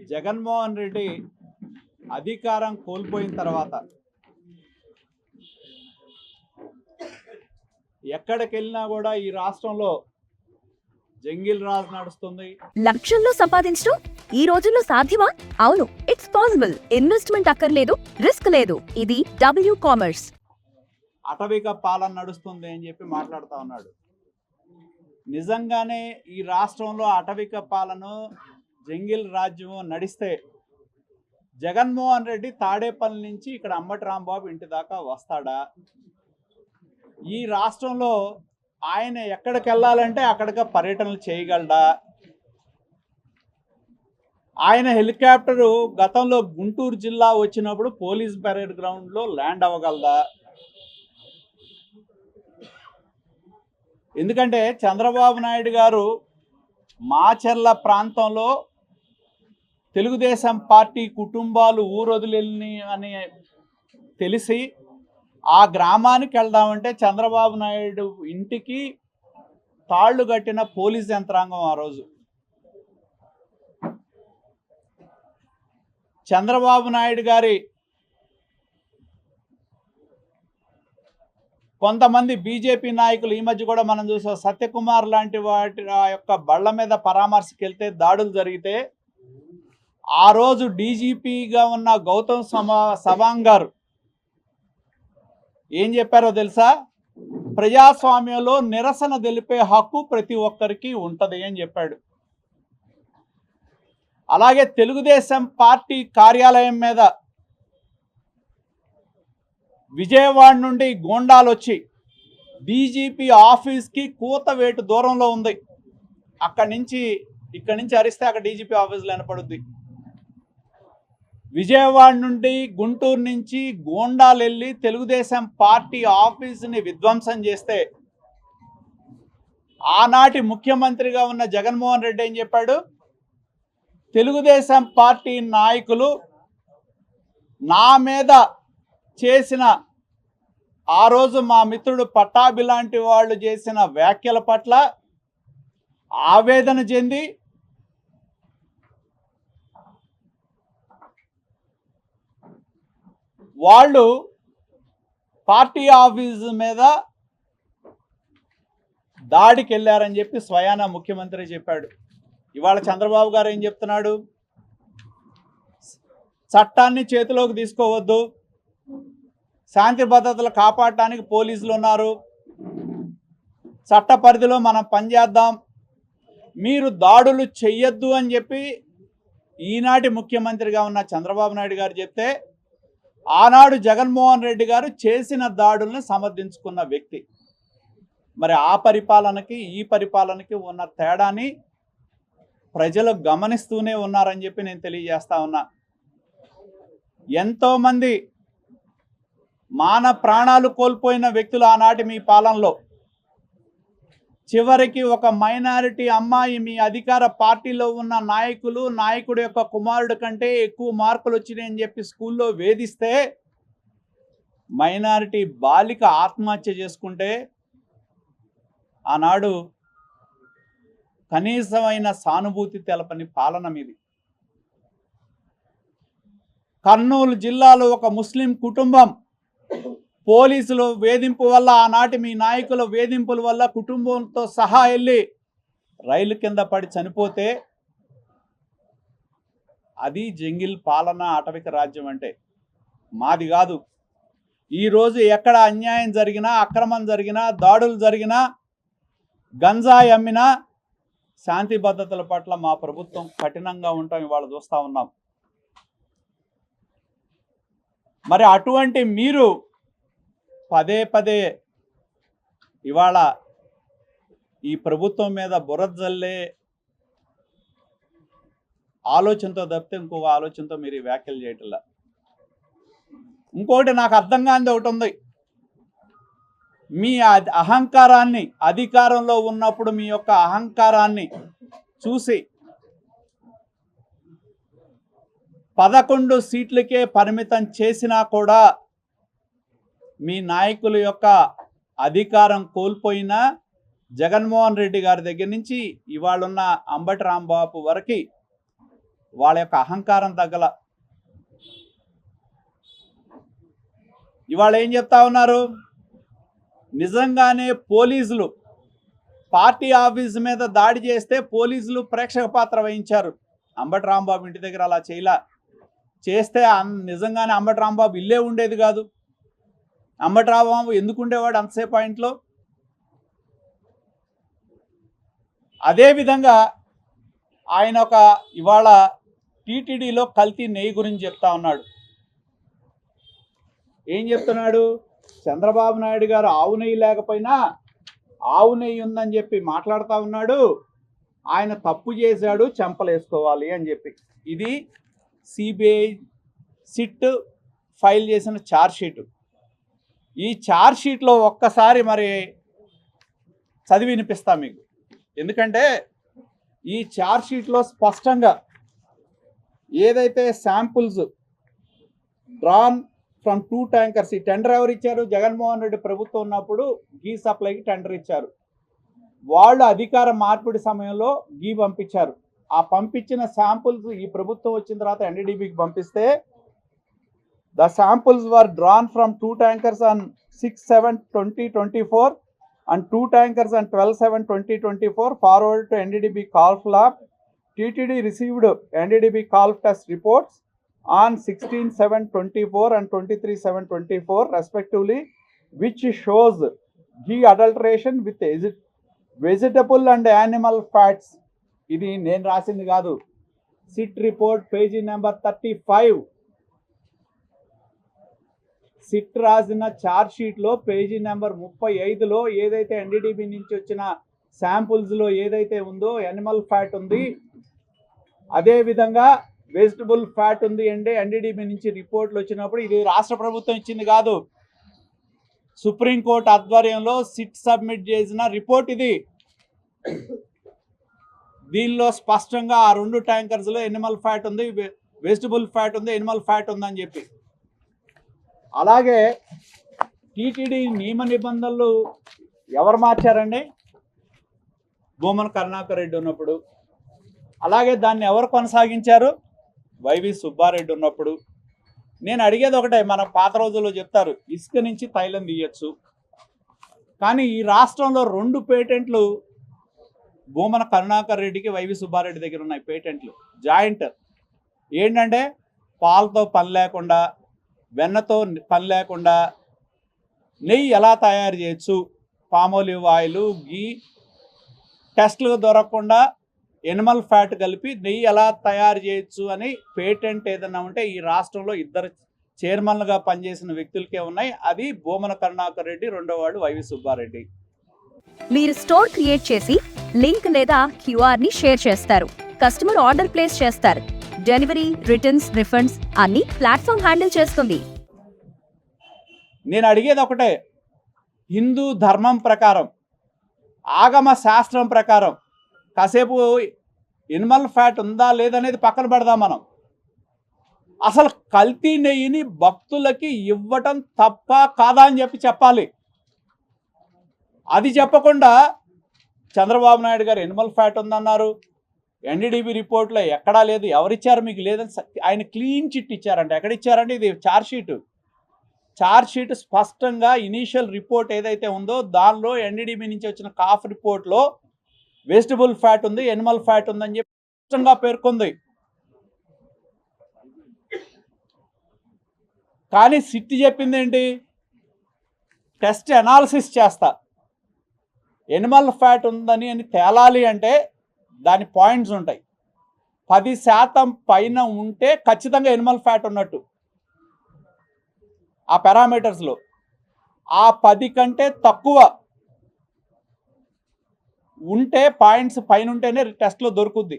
జగన్మోహన్ రెడ్డి అధికారం కోల్పోయిన తర్వాత ఎక్కడికి వెళ్ళినా కూడా ఈ రాష్ట్రంలో జంగిల్ రాజ్ నడుస్తుంది. లక్షల్లో సంపాదించడం ఈ రోజుల్లో సాధ్యమా? అవును, ఇట్స్ పాసిబుల్. ఇన్వెస్ట్మెంట్ అక్కర్లేదు, రిస్క్ లేదు. ఇది డబ్ల్యూ కామర్స్. అటవిక పాలన నడుస్తుంది అని చెప్పి మాట్లాడుతూ ఉన్నాడు. నిజంగానే ఈ రాష్ట్రంలో అటవిక పాలన జంగిల్ రాజ్యం నడిస్తే జగన్మోహన్ రెడ్డి తాడేపల్లి నుంచి ఇక్కడ అంబటి రాంబాబు ఇంటి దాకా వస్తాడా? ఈ రాష్ట్రంలో ఆయన ఎక్కడికి వెళ్ళాలంటే అక్కడికి పర్యటనలు చేయగలడా? ఆయన హెలికాప్టరు గతంలో గుంటూరు జిల్లా వచ్చినప్పుడు పోలీస్ పరేడ్ గ్రౌండ్లో ల్యాండ్ అవ్వగలదా? ఎందుకంటే చంద్రబాబు నాయుడు గారు మాచర్ల ప్రాంతంలో తెలుగుదేశం పార్టీ కుటుంబాలు ఊరొదిలి అని తెలిసి ఆ గ్రామానికి వెళ్దామంటే చంద్రబాబు నాయుడు ఇంటికి తాళ్లు కట్టిన పోలీస్ యంత్రాంగం ఆ రోజు. చంద్రబాబు నాయుడు గారి కొంతమంది బీజేపీ నాయకులు ఈ మధ్య కూడా మనం చూసాం, సత్యకుమార్ లాంటి వాటి యొక్క బళ్ళ మీద పరామర్శకు వెళ్తే దాడులు జరిగితే ఆ రోజు డీజీపీగా ఉన్న గౌతమ్ సవాంగ్ గారు ఏం చెప్పారో తెలుసా? ప్రజాస్వామ్యంలో నిరసన తెలిపే హక్కు ప్రతి ఒక్కరికి ఉంటుంది అని చెప్పాడు. అలాగే తెలుగుదేశం పార్టీ కార్యాలయం మీద విజయవాడ నుండి గోండాలు వచ్చి డీజీపీ ఆఫీస్కి కూతవేటు దూరంలో ఉంది. ఇక్కడి నుంచి అరిస్తే అక్కడ డీజీపీ ఆఫీస్లో వినపడుద్ది. విజయవాడ నుండి గుంటూరు నుంచి గోండాలు వెళ్ళి తెలుగుదేశం పార్టీ ఆఫీసుని విధ్వంసం చేస్తే ఆనాటి ముఖ్యమంత్రిగా ఉన్న జగన్మోహన్ రెడ్డి ఏం చెప్పాడు? తెలుగుదేశం పార్టీ నాయకులు నా మీద చేసిన ఆ రోజు మా మిత్రుడు పట్టాభి లాంటి వాళ్ళు చేసిన వ్యాఖ్యల పట్ల ఆవేదన చెంది వాళ్ళు పార్టీ ఆఫీసు మీద దాడికి వెళ్ళారని చెప్పి స్వయాన ముఖ్యమంత్రి చెప్పాడు. ఇవాళ చంద్రబాబు గారు ఏం చెప్తున్నాడు? చట్టాన్ని చేతిలోకి తీసుకోవద్దు, శాంతి భద్రతలు కాపాడటానికి పోలీసులు ఉన్నారు, చట్ట పరిధిలో మనం పనిచేద్దాం, మీరు దాడులు చెయ్యొద్దు అని చెప్పి ఈనాటి ముఖ్యమంత్రిగా ఉన్న చంద్రబాబు నాయుడు గారు చెప్తే ఆనాడు జగన్మోహన్ రెడ్డి గారు చేసిన దాడుల్ని సమర్థించుకున్న వ్యక్తి. మరి ఆ పరిపాలనకి ఈ పరిపాలనకి ఉన్న తేడాని ప్రజలు గమనిస్తూనే ఉన్నారని చెప్పి నేను తెలియజేస్తా ఉన్నా. ఎంతోమంది ప్రాణాలు కోల్పోయిన వ్యక్తులు ఆనాటి మీ పాలనలో. చివరికి ఒక మైనారిటీ అమ్మాయి మీ అధికార పార్టీలో ఉన్న నాయకుడు యొక్క కుమారుడు కంటే ఎక్కువ మార్కులు వచ్చినాయని చెప్పి స్కూల్లో వేధిస్తే మైనారిటీ బాలిక ఆత్మహత్య చేసుకుంటే ఆనాడు కనీసమైన సానుభూతి తెలపని పాలన మీది. కర్నూలు జిల్లాలో ఒక ముస్లిం కుటుంబం పోలీసులు వేధింపు వల్ల, ఆనాటి మీ నాయకుల వేధింపుల వల్ల కుటుంబంతో సహా వెళ్ళి రైలు కింద పడి చనిపోతే అది జంగిల్ పాలన, అటవిక రాజ్యం అంటే. మాది కాదు. ఈరోజు ఎక్కడ అన్యాయం జరిగినా, అక్రమం జరిగినా, దాడులు జరిగినా, గంజాయి అమ్మినా శాంతి భద్రతల పట్ల మా ప్రభుత్వం కఠినంగా ఉంటాం. ఇవాళ చూస్తూ ఉన్నాం. మరి అటువంటి మీరు పదే పదే ఇవాళ ఈ ప్రభుత్వం మీద బురద జల్లే ఆలోచనతో తప్పితే ఇంకొక ఆలోచనతో మీరు ఈ వ్యాఖ్యలు చేయటంలా. ఇంకోటి నాకు అర్థం కానిది ఒకటి ఉంది. మీ అహంకారాన్ని, అధికారంలో ఉన్నప్పుడు మీ యొక్క అహంకారాన్ని చూసి 11 సీట్లకే పరిమితం చేసినా కూడా మీ నాయకుల యొక్క అధికారం కోల్పోయినా జగన్మోహన్ రెడ్డి గారి దగ్గర నుంచి ఇవాళ ఉన్న అంబటి రాంబాబు వరకు వాళ్ళ యొక్క అహంకారం తగ్గల. ఇవాళ ఏం చెప్తా ఉన్నారు, నిజంగానే పోలీసులు పార్టీ ఆఫీస్ మీద దాడి చేస్తే పోలీసులు ప్రేక్షక పాత్ర వహించారు. అంబటి రాంబాబు ఇంటి దగ్గర అలా చేస్తే నిజంగానే అంబటి రాంబాబు ఇల్లే ఉండేది కాదు. అంబటి రాంబాబు ఎందుకు ఉండేవాడు అంతసేపు ఆ ఇంట్లో? అదేవిధంగా ఆయన ఇవాళ టీటీడీలో కల్తీ నెయ్యి గురించి చెప్తా ఉన్నాడు. ఏం చెప్తున్నాడు, చంద్రబాబు నాయుడు గారు ఆవు నెయ్యి లేకపోయినా ఆవు నెయ్యి ఉందని చెప్పి మాట్లాడుతూ ఉన్నాడు. ఆయన తప్పు చేశాడు, చెంపలేసుకోవాలి అని చెప్పి. ఇది సిబిఐ సిట్ ఫైల్ చేసిన ఛార్జ్షీటు. ఈ ఛార్జ్షీట్లో ఒక్కసారి మరి చదివి వినిపిస్తా మీకు. ఎందుకంటే ఈ ఛార్జ్షీట్లో స్పష్టంగా ఏదైతే శాంపుల్స్ డ్రాన్ ఫ్రమ్ 2 ట్యాంకర్స్, ఈ టెండర్ ఎవరు ఇచ్చారు? జగన్మోహన్ రెడ్డి ప్రభుత్వం ఉన్నప్పుడు గీ సప్లైకి టెండర్ ఇచ్చారు. వాళ్ళు అధికార మార్పిడి సమయంలో గీ పంపించారు. ఆ పంపించిన శాంపుల్స్ ఈ ప్రభుత్వం వచ్చిన తర్వాత ఎన్డీడీబీకి పంపిస్తే the samples were drawn from 2 tankers on 6/7/2024 and 2 tankers on 12/7/2024 forwarded to NDDB Golf Lab. TTD received NDDB Golf test reports on 16/7/24 and 23/7/24 respectively, which shows ghee adulteration with vegetable and animal fats. ఇది నేను రాసింది కాదు, SIT report page number 35. SIT రాసిన charge షీట్లో page number 35లో ఏదైతే NDDB నుంచి వచ్చిన శాంపుల్స్లో ఏదైతే ఉందో యానిమల్ ఫ్యాట్ ఉంది, అదేవిధంగా వెజిటబుల్ ఫ్యాట్ ఉంది అంటే ఎన్డీడీబీ నుంచి రిపోర్ట్లు వచ్చినప్పుడు ఇది రాష్ట్ర ప్రభుత్వం ఇచ్చింది కాదు, సుప్రీంకోర్టు ఆధ్వర్యంలో సిట్ సబ్మిట్ చేసిన రిపోర్ట్ ఇది. దీనిలో స్పష్టంగా ఆ 2 ట్యాంకర్స్లో ఎనిమల్ ఫ్యాట్ ఉంది, వెజిటబుల్ ఫ్యాట్ ఉంది, ఎనిమల్ ఫ్యాట్ ఉందని చెప్పి. అలాగే టీటీడీ నియమ నిబంధనలు ఎవరు మార్చారండి? భూమన కరుణాకర్ రెడ్డి ఉన్నప్పుడు. అలాగే దాన్ని ఎవరు కొనసాగించారు? వైవి సుబ్బారెడ్డి ఉన్నప్పుడు. నేను అడిగేది ఒకటే, మన పాత రోజుల్లో చెప్తారు ఇసుక నుంచి తైలం తీయచ్చు, కానీ ఈ రాష్ట్రంలో 2 పేటెంట్లు భూమన కరుణాకర్ రెడ్డికి వైవి సుబ్బారెడ్డి దగ్గర ఉన్నాయి. పేటెంట్లు జాయింట్. ఏంటంటే పాలతో పని లేకుండా, వెన్నతో పని లేకుండా నెయ్యి ఎలా తయారు చేయొచ్చు, పామోలివ్ ఆయిల్, గీ, టెస్టులు దొరకకుండా ఎనిమల్ ఫ్యాట్ కలిపి నెయ్యి ఎలా తయారు చేయొచ్చు అని పేటెంట్ ఏదన్నా ఉంటే ఈ రాష్ట్రంలో 2 చైర్మన్లుగా పనిచేసిన వ్యక్తులకే ఉన్నాయి. అది భూమన కరుణాకర్ రెడ్డి, రెండోవాడు వైవి సుబ్బారెడ్డి. మీరు స్టోర్ క్రియేట్ చేసి లింక్ లేదా క్యూఆర్ ని షేర్ చేస్తారు. కస్టమర్ ఆర్డర్ ప్లేస్ చేస్తారు. డెలివరీ, రిటర్న్స్, రిఫండ్స్ అన్ని ప్లాట్ఫామ్ హ్యాండిల్ చేస్తుంది. నేను అడిగేది ఒకటే, హిందూ ధర్మం ప్రకారం, ఆగమ శాస్త్రం ప్రకారం కాసేపు ఎనిమల్ ఫ్యాట్ ఉందా లేదనేది పక్కన పెడదాం మనం. అసలు కల్తీ నెయ్యిని భక్తులకి ఇవ్వటం తప్ప కాదా అని చెప్పాలి. అది చెప్పకుండా చంద్రబాబు నాయుడు గారు ఎనిమల్ ఫ్యాట్ ఉందన్నారు, ఎన్డీడీబీ రిపోర్ట్లో ఎక్కడా లేదు, ఎవరిచ్చారు మీకు లేదని ఆయన క్లీన్ చిట్ ఇచ్చారంట. ఎక్కడ ఇచ్చారంటే ఇది ఛార్జ్ షీట్ స్పష్టంగా ఇనీషియల్ రిపోర్ట్ ఏదైతే ఉందో దానిలో ఎన్డీడీబీ నుంచి వచ్చిన కాఫ్ రిపోర్ట్లో వెజిటబుల్ ఫ్యాట్ ఉంది, ఎనిమల్ ఫ్యాట్ ఉందని చెప్పి స్పష్టంగా పేర్కొంది. కానీ సిట్ చెప్పింది ఏంటి? టెస్ట్ అనాలిసిస్ చేస్తా, ఎనిమల్ ఫ్యాట్ ఉందని తేలాలి అంటే దాని పాయింట్స్ ఉంటాయి. 10% పైన ఉంటే ఖచ్చితంగా ఎనిమల్ ఫ్యాట్ ఉన్నట్టు ఆ పారామీటర్స్లో. ఆ 10 కంటే తక్కువ ఉంటే పాయింట్స్ పైన ఉంటేనే టెస్ట్లో దొరుకుద్ది.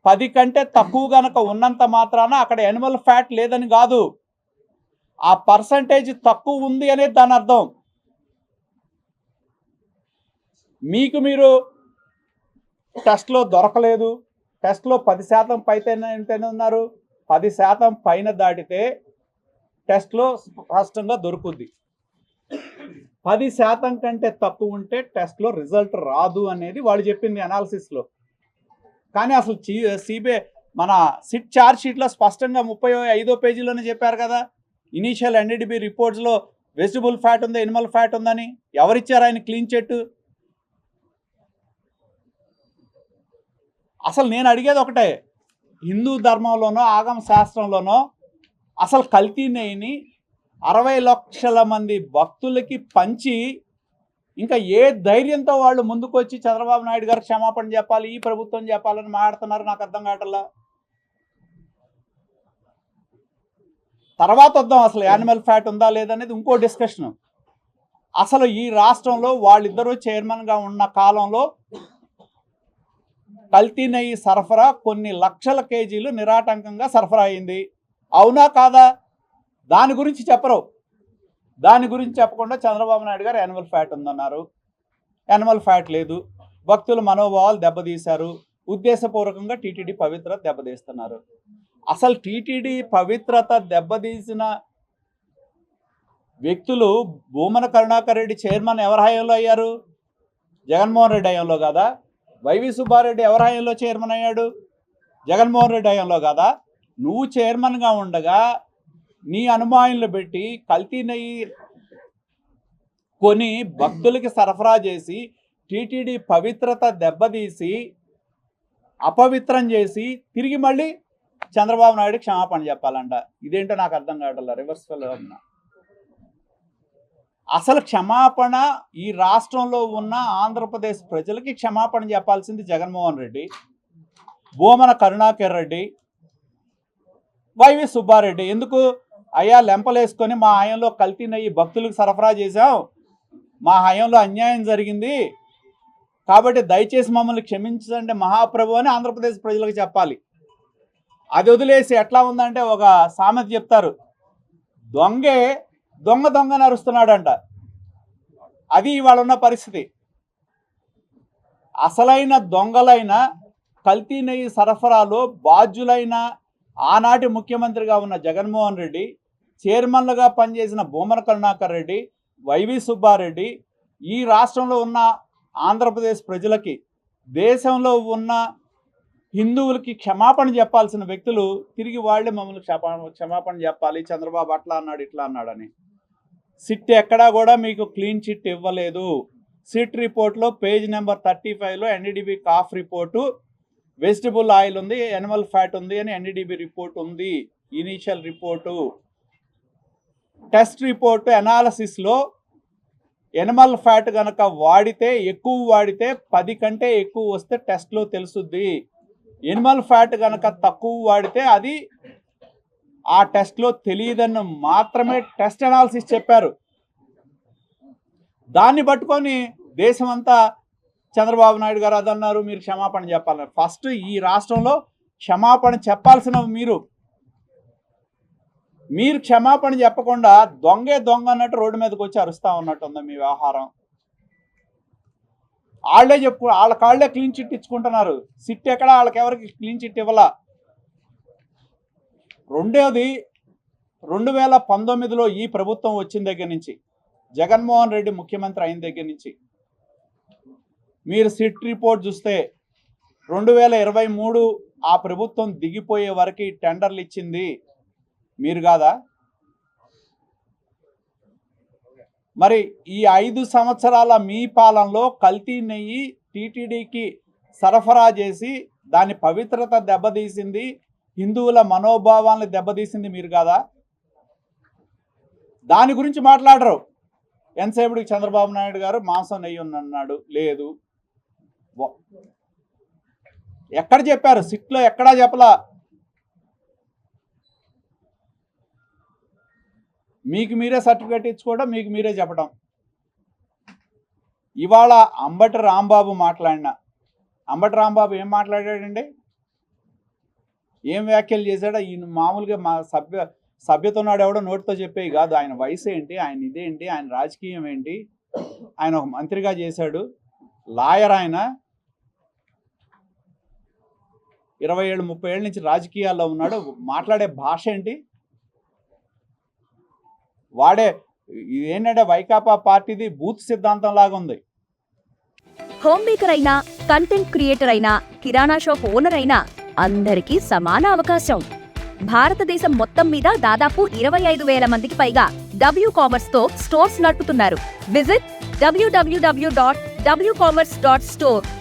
10 కంటే తక్కువ కనుక ఉన్నంత మాత్రాన అక్కడ ఎనిమల్ ఫ్యాట్ లేదని కాదు, ఆ పర్సంటేజ్ తక్కువ ఉంది అనేది దాని అర్థం. మీరు టెస్ట్లో దొరకలేదు, టెస్ట్లో 10% పైన ఉన్నారు, 10% పైన దాటితే టెస్ట్లో స్పష్టంగా దొరుకుద్ది. 10% కంటే తక్కువ ఉంటే టెస్ట్లో రిజల్ట్ రాదు అనేది వాళ్ళు చెప్పింది అనాలిసిస్లో. కానీ అసలు మన సిట్ ఛార్జ్ షీట్లో స్పష్టంగా 35వ పేజీలోనే చెప్పారు కదా, ఇనీషియల్ ఎన్డీడీబీ రిపోర్ట్స్లో వెజిటబుల్ ఫ్యాట్ ఉంది, ఎనిమల్ ఫ్యాట్ ఉందని. ఎవరిచ్చారు ఆయన క్లీన్ చిట్? అసలు నేను అడిగేది ఒకటే, హిందూ ధర్మంలోనో ఆగమ శాస్త్రంలోనో అసలు కల్తీ నెయ్యిని 60 లక్షల మంది భక్తులకి పంచి ఇంకా ఏ ధైర్యంతో వాళ్ళు ముందుకు వచ్చి చంద్రబాబు నాయుడు గారు క్షమాపణ చెప్పాలి, ఈ ప్రభుత్వం చెప్పాలని మాట్లాడుతున్నారు? నాకు అర్థం కావట్లా. తర్వాత వద్దాం, అసలు యానిమల్ ఫ్యాట్ ఉందా లేదనేది ఇంకో డిస్కషన్. అసలు ఈ రాష్ట్రంలో వాళ్ళిద్దరూ చైర్మన్గా ఉన్న కాలంలో కల్తీ నెయ్యి సరఫరా కొన్ని లక్షల కేజీలు నిరాటంకంగా సరఫరా అయింది. అవునా కాదా? దాని గురించి చెప్పరు. దాని గురించి చెప్పకుండా చంద్రబాబు నాయుడు గారు యానిమల్ ఫ్యాట్ ఉందన్నారు. యానిమల్ ఫ్యాట్ లేదు, భక్తుల మనోభావాలు దెబ్బతీశారు, ఉద్దేశపూర్వకంగా టీటీడీ పవిత్రత దెబ్బతీస్తున్నారు. అసలు టీటీడీ పవిత్రత దెబ్బతీసిన వ్యక్తులు భూమన కరుణాకర్ రెడ్డి చైర్మన్ ఎవరి హయాంలో అయ్యారు? జగన్మోహన్ రెడ్డి హయాంలో కాదా? వైవి సుబ్బారెడ్డి ఎవరి హయాంలో చైర్మన్ అయ్యాడు? జగన్మోహన్ రెడ్డి హయాంలో కాదా? నువ్వు చైర్మన్గా ఉండగా నీ అనుమానులు పెట్టి కల్తీ నెయ్యి కొని భక్తులకి సరఫరా చేసి టీటీడీ పవిత్రత దెబ్బతీసి అపవిత్రం చేసి తిరిగి మళ్ళీ చంద్రబాబు నాయుడు క్షమాపణ చెప్పాలంట. ఇదేంటో నాకు అర్థం కావట్లేదు. రివర్స్ ఉన్నా అసలు క్షమాపణ ఈ రాష్ట్రంలో ఉన్న ఆంధ్రప్రదేశ్ ప్రజలకి క్షమాపణ చెప్పాల్సింది జగన్మోహన్ రెడ్డి, భూమన కరుణాకర్ రెడ్డి, వైవి సుబ్బారెడ్డి. ఎందుకు అయ్యా లెంపలేసుకొని మా హయాంలో కల్తీ నెయ్యి భక్తులకు సరఫరా చేశాం, మా హయాంలో అన్యాయం జరిగింది కాబట్టి దయచేసి మమ్మల్ని క్షమించండి మహాప్రభు అని ఆంధ్రప్రదేశ్ ప్రజలకు చెప్పాలి. అది వదిలేసి ఎట్లా ఉందంటే ఒక సామెత చెప్తారు, దొంగే దొంగ దొంగ నరుస్తున్నాడంట. అది ఇవాళ ఉన్న పరిస్థితి. అసలైన దొంగలైన కల్తీ నెయ్యి సరఫరాలో బాధ్యులైన ఆనాటి ముఖ్యమంత్రిగా ఉన్న జగన్మోహన్ రెడ్డి, చైర్మన్లుగా పనిచేసిన భూమన కరుణాకర్ రెడ్డి, వైవి సుబ్బారెడ్డి, ఈ రాష్ట్రంలో ఉన్న ఆంధ్రప్రదేశ్ ప్రజలకి, దేశంలో ఉన్న హిందువులకి క్షమాపణ చెప్పాల్సిన వ్యక్తులు తిరిగి వాళ్ళే మమ్మల్ని క్షమాపణ చెప్పాలి, చంద్రబాబు అట్లా అన్నాడు ఇట్లా అన్నాడని. సిట్ ఎక్కడా కూడా మీకు క్లీన్ చిట్ ఇవ్వలేదు. సిట్ రిపోర్ట్లో పేజ్ నెంబర్ 35లో ఎన్డీడీబీ కాఫ్ రిపోర్టు, వెజిటబుల్ ఆయిల్ ఉంది, యానిమల్ ఫ్యాట్ ఉంది అని ఎన్డీడీబీ రిపోర్ట్ ఉంది. ఇనీషియల్ రిపోర్టు, టెస్ట్ రిపోర్టు అనాలసిస్లో యానిమల్ ఫ్యాట్ కనుక ఎక్కువ వాడితే 10 కంటే ఎక్కువ వస్తే టెస్ట్లో తెలుసుద్ది. యానిమల్ ఫ్యాట్ కనుక తక్కువ వాడితే అది ఆ టెస్ట్లో తెలియదని మాత్రమే టెస్ట్ అనాలిసిస్ చెప్పారు. దాన్ని పట్టుకొని దేశమంతా చంద్రబాబు నాయుడు గారు అదన్నారు, మీరు క్షమాపణ చెప్పాలన్నారు. ఫస్ట్ ఈ రాష్ట్రంలో క్షమాపణ చెప్పాల్సిన మీరు క్షమాపణ చెప్పకుండా దొంగే దొంగ అన్నట్టు రోడ్డు మీదకి వచ్చి అరుస్తూ ఉన్నట్టుంది మీ వ్యవహారం. వాళ్ళ కాళ్లే క్లీన్ చిట్ ఇచ్చుకుంటున్నారు. సిట్ ఎక్కడ వాళ్ళకెవరికి క్లీన్ చిట్ ఇవ్వాల. రెండోది, 2019లో ఈ ప్రభుత్వం వచ్చిన దగ్గర నుంచి, జగన్మోహన్ రెడ్డి ముఖ్యమంత్రి అయిన దగ్గర నుంచి మీరు సిట్ రిపోర్ట్ చూస్తే 2023 ఆ ప్రభుత్వం దిగిపోయే వరకు టెండర్లు ఇచ్చింది మీరు కాదా? మరి ఈ 5 సంవత్సరాల మీ పాలనలో కల్తీ నెయ్యి టీటీడీకి సరఫరా చేసి దాని పవిత్రత దెబ్బతీసింది, హిందువుల మనోభావాలను దెబ్బతీసింది మీరు కాదా? దాని గురించి మాట్లాడరు. ఎంతసేపుడికి చంద్రబాబు నాయుడు గారు మాంసం నెయ్యి అన్నాడు, లేదు. ఎక్కడ చెప్పారు? సిట్లో ఎక్కడా చెప్పలా. మీకు మీరే సర్టిఫికేట్ ఇచ్చుకోవడం, మీకు మీరే చెప్పడం. ఇవాళ అంబటి రాంబాబు అంబటి రాంబాబు ఏం మాట్లాడాడండి? ఏం వ్యాఖ్యలు చేశాడో? ఈయన మామూలుగా మా సభ్యత ఉన్నాడు ఎవడో నోటితో చెప్పేవి కాదు. ఆయన వయసు ఏంటి, ఆయన ఇదేంటి, ఆయన రాజకీయం ఏంటి, ఆయన ఒక మంత్రిగా చేశాడు, లాయర్, ఆయన 20 ఏళ్ళు 30 ఏళ్ళ నుంచి రాజకీయాల్లో ఉన్నాడు. మాట్లాడే భాష ఏంటి? ఇదేంటంటే వైకాపా పార్టీది బూత్ సిద్ధాంతం లాగా ఉంది. హోమ్ మేకర్ అయినా, కంటెంట్ క్రియేటర్ అయినా, కిరాణా షాప్ ఓనర్ అయినా అందరికీ సమాన అవకాశం. భారతదేశం మొత్తం మీద దాదాపు 25,000 మందికి పైగా WCommerce తో స్టోర్స్ నడుపుతున్నారు. Visit www.wcommerce.store